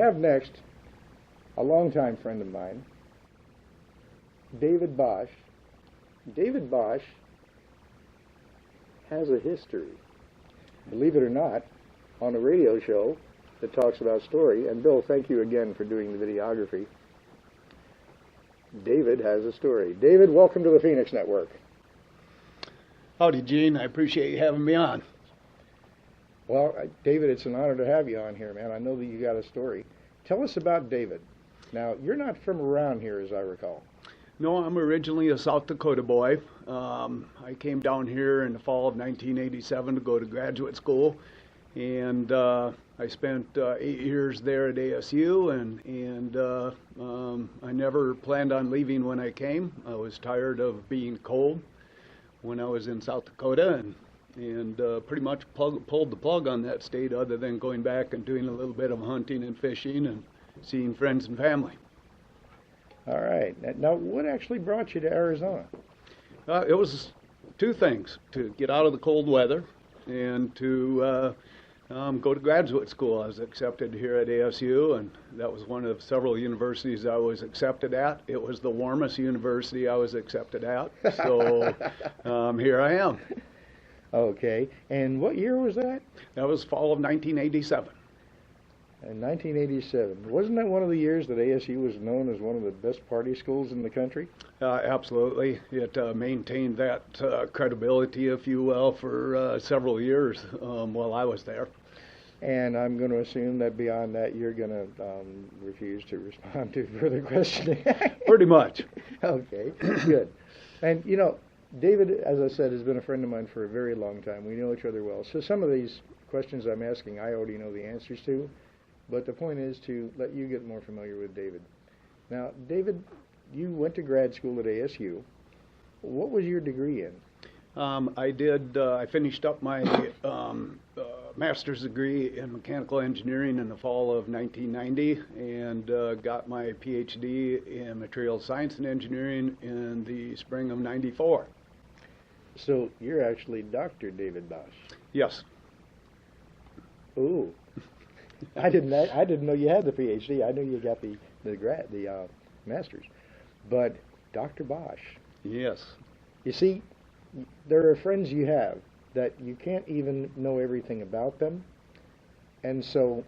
have next a longtime friend of mine, David Bosch. David Bosch has a history, believe it or not, on a radio show that talks about story. And Bill, thank you again for doing the videography. David has a story. David, welcome to the Phoenix Network. Howdy, Gene. I appreciate you having me on. Well, David, it's an honor to have you on here, man. I know that you got a story. Tell us about David. Now, you're not from around here, as I recall. No, I'm originally a South Dakota boy. I came down here in the fall of 1987 to go to graduate school, and I spent 8 years there at ASU, and I never planned on leaving when I came. I was tired of being cold when I was in South Dakota, and pretty much pulled the plug on that state, other than going back and doing a little bit of hunting and fishing and seeing friends and family. All right. Now, what actually brought you to Arizona? It was two things: to get out of the cold weather and to go to graduate school. I was accepted here at ASU, and that was one of several universities I was accepted at. It was the warmest university I was accepted at, so here I am. Okay. And what year was that? That was fall of 1987. In 1987. Wasn't that one of the years that ASU was known as one of the best party schools in the country? Absolutely. It maintained that credibility, if you will, for several years while I was there. And I'm going to assume that beyond that, you're going to refuse to respond to further questioning. Pretty much. Okay, good. And, you know, David, as I said, has been a friend of mine for a very long time. We know each other well. So some of these questions I'm asking, I already know the answers to. But the point is to let you get more familiar with David. Now, David, you went to grad school at ASU. What was your degree in? I finished up my master's degree in mechanical engineering in the fall of 1990 and got my Ph.D. in materials science and engineering in the spring of 94. So you're actually Dr. David Bosch. Yes. Ooh. I didn't know you had the Ph.D. I knew you got the master's, but Dr. Bosch. Yes. You see, there are friends you have that you can't even know everything about them, and so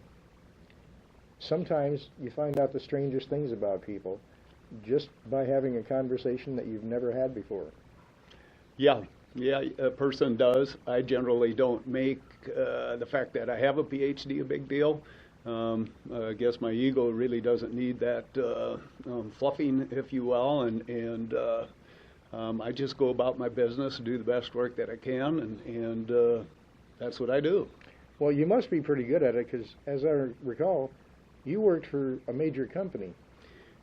sometimes you find out the strangest things about people just by having a conversation that you've never had before. Yeah, a person does. I generally don't make the fact that I have a PhD a big deal. I guess my ego really doesn't need that fluffing, if you will, and I just go about my business, do the best work that I can, and that's what I do. Well, you must be pretty good at it, because as I recall, you worked for a major company.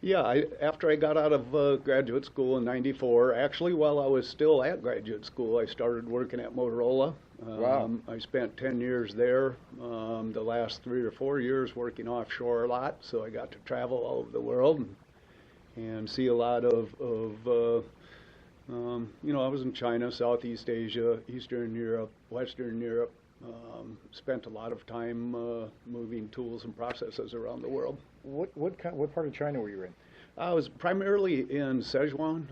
Yeah, after I got out of graduate school in '94, actually while I was still at graduate school, I started working at Motorola. Wow. I spent 10 years there, the last 3 or 4 years working offshore a lot, so I got to travel all over the world and see a lot of I was in China, Southeast Asia, Eastern Europe, Western Europe, spent a lot of time moving tools and processes around the world. What part of China were you in? I was primarily in Sichuan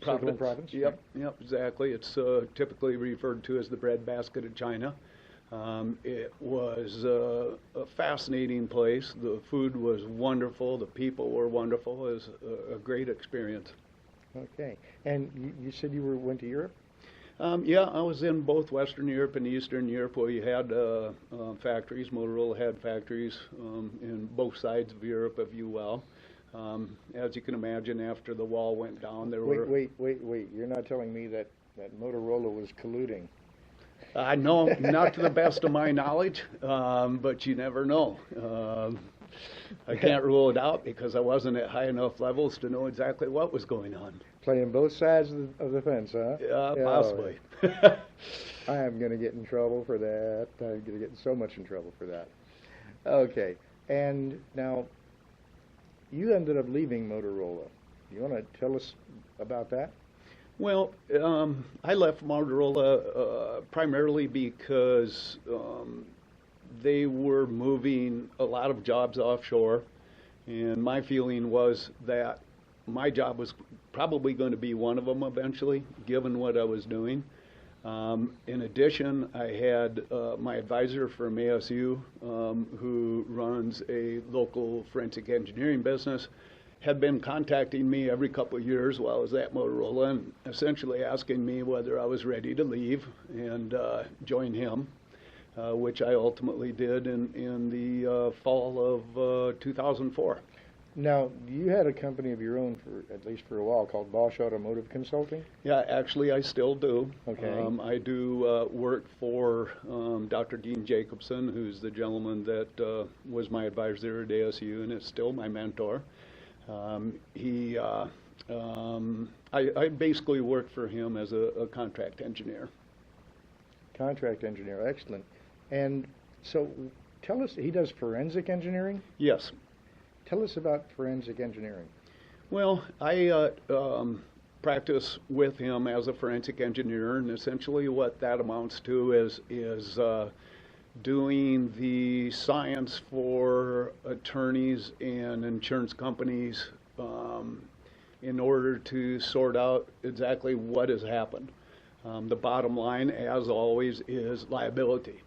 province. Yep, exactly. It's typically referred to as the breadbasket of China. It was a fascinating place. The food was wonderful. The people were wonderful. It was a great experience. Okay. And you said you went to Europe? Yeah, I was in both Western Europe and Eastern Europe, where you had factories. Motorola had factories in both sides of Europe, if you will. As you can imagine, after the wall went down, there were... Wait. You're not telling me that Motorola was colluding? No, not to the best of my knowledge, but you never know. I can't rule it out because I wasn't at high enough levels to know exactly what was going on. Playing both sides of the fence, huh? Yeah, possibly. I am going to get in trouble for that. I'm going to get so much in trouble for that. Okay. And now, you ended up leaving Motorola. You want to tell us about that? Well, I left Motorola primarily because they were moving a lot of jobs offshore, and my feeling was that my job was probably going to be one of them eventually, given what I was doing. In addition, I had my advisor from ASU, who runs a local forensic engineering business, had been contacting me every couple of years while I was at Motorola and essentially asking me whether I was ready to leave and join him, which I ultimately did in the fall of 2004. Now, you had a company of your own for at least for a while called Bosch Automotive Consulting? Yeah, actually, I still do. Okay. I do work for Dr. Dean Jacobson, who's the gentleman that was my advisor at ASU and is still my mentor. I basically work for him as a contract engineer. Contract engineer, excellent. And so tell us, he does forensic engineering? Yes. Tell us about forensic engineering. Well, I practice with him as a forensic engineer, and essentially what that amounts to is doing the science for attorneys and insurance companies in order to sort out exactly what has happened. The bottom line, as always, is liability.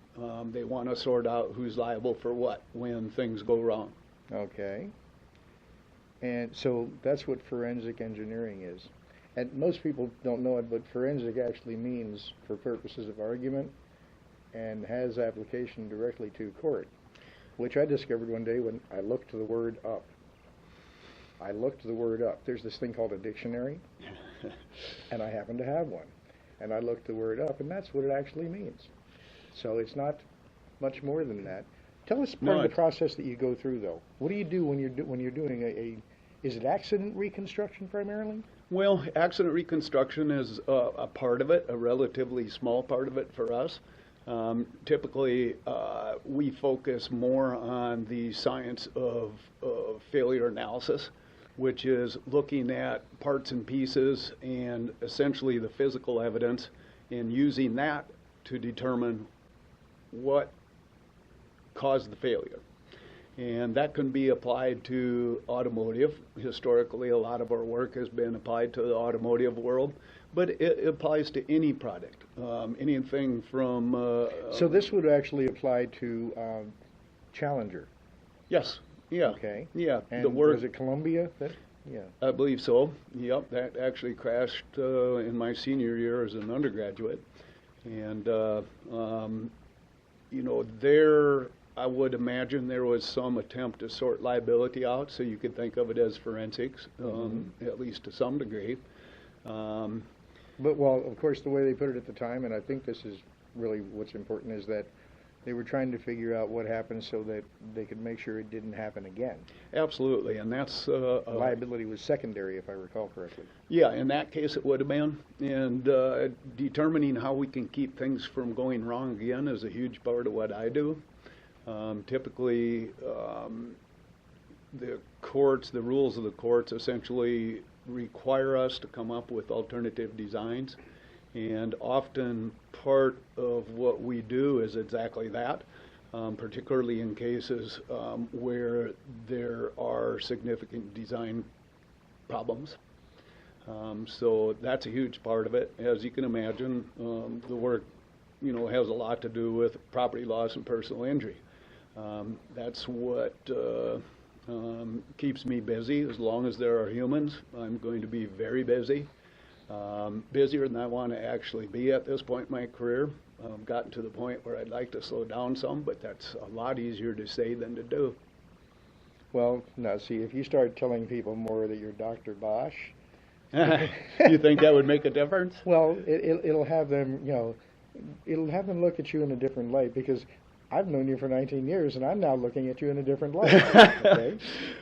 They want to sort out who's liable for what when things go wrong. Okay. And so that's what forensic engineering is. And most people don't know it, but forensic actually means for purposes of argument and has application directly to court, which I discovered one day when I looked the word up. I looked the word up. There's this thing called a dictionary, and I happen to have one. And I looked the word up, and that's what it actually means. So it's not much more than that. Tell us part of the process that you go through, though. What do you do when you're doing is it accident reconstruction primarily? Well, accident reconstruction is a part of it, a relatively small part of it for us. Typically, we focus more on the science of failure analysis, which is looking at parts and pieces and essentially the physical evidence and using that to determine what caused the failure. And that can be applied to automotive. Historically, a lot of our work has been applied to the automotive world, but it applies to any product, anything from... so this would actually apply to Challenger? Yes, yeah. Okay. Yeah. And the work, was it Columbia? Yeah. I believe so. Yep, that actually crashed in my senior year as an undergraduate. And, you know, I would imagine there was some attempt to sort liability out, so you could think of it as forensics, at least to some degree. But, well, of course, the way they put it at the time, and I think this is really what's important, is that they were trying to figure out what happened so that they could make sure it didn't happen again. Absolutely, and that's... liability was secondary, if I recall correctly. Yeah, in that case it would have been. And determining how we can keep things from going wrong again is a huge part of what I do. Typically, the courts, the rules of the courts essentially require us to come up with alternative designs, and often part of what we do is exactly that, particularly in cases where there are significant design problems. So that's a huge part of it. As you can imagine, the work, you know, has a lot to do with property loss and personal injury. That's what keeps me busy. As long as there are humans, I'm going to be very busy. Busier than I want to actually be at this point in my career. I've gotten to the point where I'd like to slow down some, but that's a lot easier to say than to do. Well, now see, if you start telling people more that you're Dr. Bosch... You think that would make a difference? Well, it'll have them, you know, it'll have them look at you in a different light, because I've known you for 19 years, and I'm now looking at you in a different light. Okay?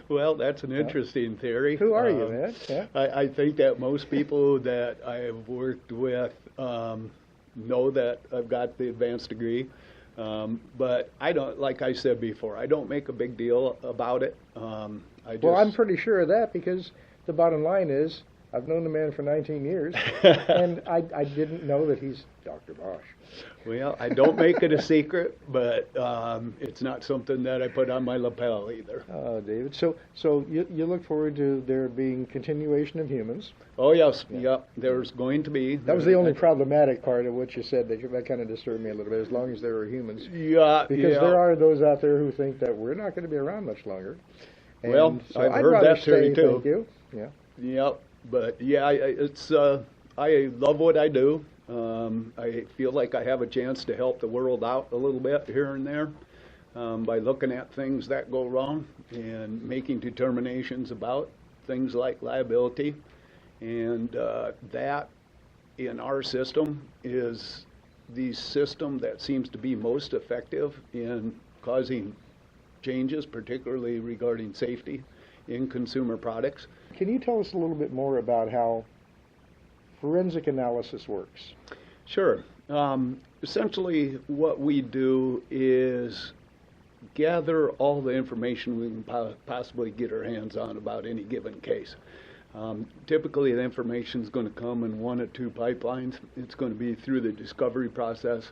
Well, that's an interesting theory. Who are you, man? Yeah. I think that most people that I have worked with know that I've got the advanced degree. But I don't, like I said before, I don't make a big deal about it. Well, I'm pretty sure of that, because the bottom line is I've known the man for 19 years, and I didn't know that he's Dr. Bosch. Well, I don't make it a secret, but it's not something that I put on my lapel either. David, so you look forward to there being continuation of humans. Oh, yes, yep, there's going to be. That was the only problematic part of what you said. That kind of disturbed me a little bit, as long as there are humans. Yeah, because there are those out there who think that we're not going to be around much longer. And well, so I've I'd heard rather that theory say too. Thank you. Yeah. Yep, but yeah, it's I love what I do. I feel like I have a chance to help the world out a little bit here and there by looking at things that go wrong and making determinations about things like liability. And that, in our system, is the system that seems to be most effective in causing changes, particularly regarding safety in consumer products. Can you tell us a little bit more about how forensic analysis works? Sure. Essentially, what we do is gather all the information we can possibly get our hands on about any given case. Typically, the information is going to come in one or two pipelines. It's going to be through the discovery process,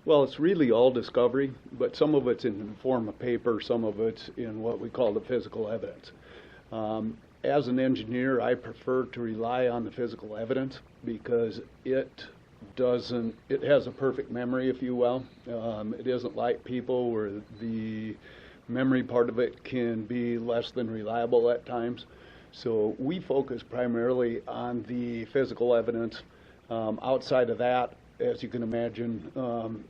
well, it's really all discovery, but some of it's in the form of paper, some of it's in what we call the physical evidence. As an engineer, I prefer to rely on the physical evidence because it has a perfect memory, if you will. It isn't like people where the memory part of it can be less than reliable at times. So we focus primarily on the physical evidence. Outside of that, as you can imagine,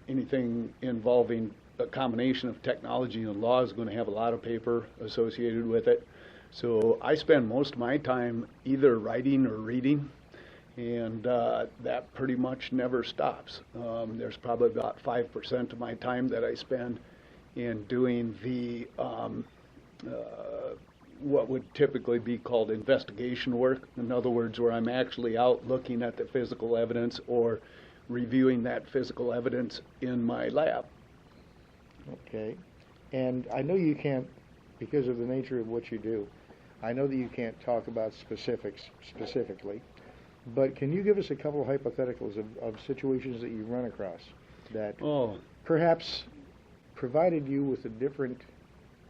anything involving a combination of technology and law is going to have a lot of paper associated with it. So I spend most of my time either writing or reading, and that pretty much never stops. There's probably about 5% of my time that I spend in doing the what would typically be called investigation work. In other words, where I'm actually out looking at the physical evidence or reviewing that physical evidence in my lab. Okay. And I know you can't, because of the nature of what you do, I know that you can't talk about specifics specifically, but can you give us a couple of hypotheticals of situations that you run across that perhaps provided you with a different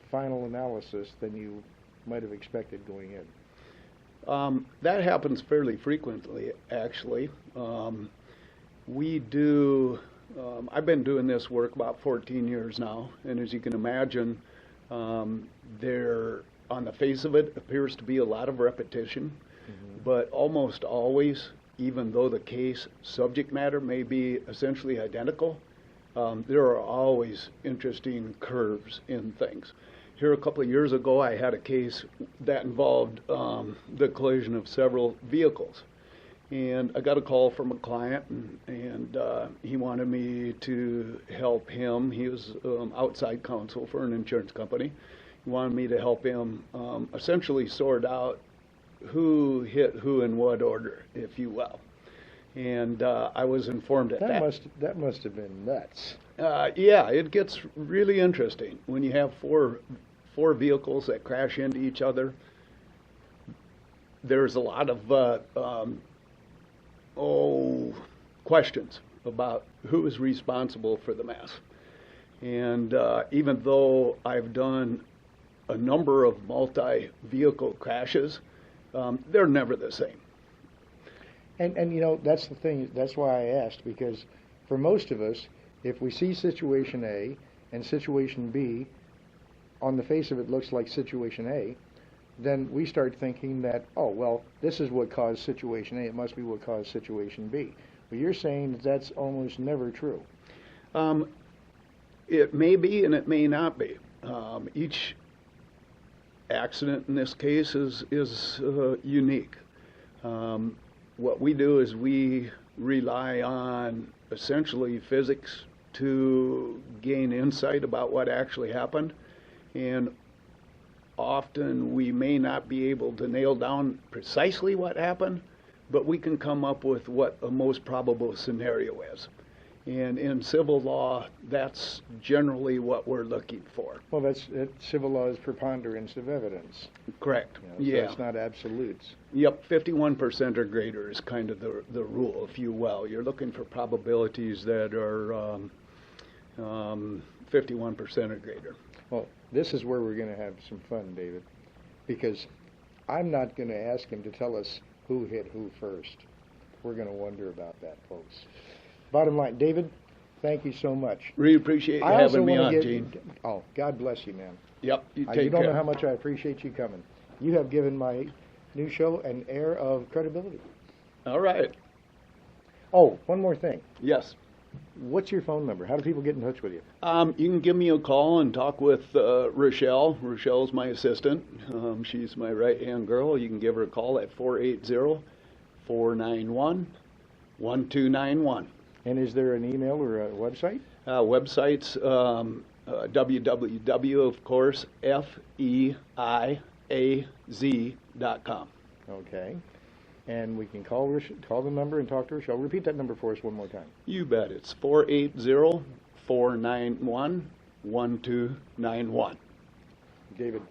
final analysis than you might have expected going in? That happens fairly frequently, actually. I've been doing this work about 14 years now, and as you can imagine, there, on the face of it, appears to be a lot of repetition, but almost always, even though the case subject matter may be essentially identical, there are always interesting curves in things. Here a couple of years ago, I had a case that involved the collision of several vehicles. And I got a call from a client, and he wanted me to help him. He was outside counsel for an insurance company. He wanted me to help him essentially sort out who hit who in what order, if you will. And I was informed that must have been nuts. Yeah, it gets really interesting when you have four vehicles that crash into each other. There's a lot of questions about who is responsible for the mess. And even though I've done a number of multi-vehicle crashes, they're never the same. And you know, that's the thing, that's why I asked, because for most of us, if we see situation A and situation B, on the face of it looks like situation A, then we start thinking that, oh, well, this is what caused situation A, it must be what caused situation B. But you're saying that that's almost never true. It may be and it may not be. Each accident in this case is unique. What we do is we rely on essentially physics to gain insight about what actually happened, and often we may not be able to nail down precisely what happened, but we can come up with what a most probable scenario is. And in civil law, that's generally what we're looking for. Well, civil law is preponderance of evidence. Correct. So Yeah. it's not absolutes. Yep, 51% or greater is kind of the rule, if you will. You're looking for probabilities that are 51% or greater. Well, this is where we're going to have some fun, David, because I'm not going to ask him to tell us who hit who first. We're going to wonder about that, folks. Bottom line, David, thank you so much. Really appreciate you I also having me wanna on, give- Gene. Oh, God bless you, man. Yep, you You take don't care. know how much I appreciate you coming. You have given my new show an air of credibility. All right. Oh, one more thing. Yes. What's your phone number? How do people get in touch with you? You can give me a call and talk with Rochelle. Rochelle's my assistant. She's my right-hand girl. You can give her a call at 480-491-1291. And is there an email or a website? Websites, www, of course, feiaz.com. Okay. And we can call the number and talk to Rochelle. Repeat that number for us one more time. You bet. It's 480-491-1291. David,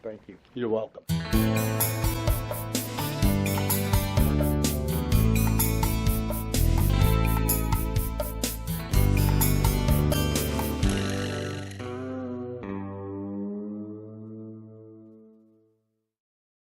thank you. You're welcome.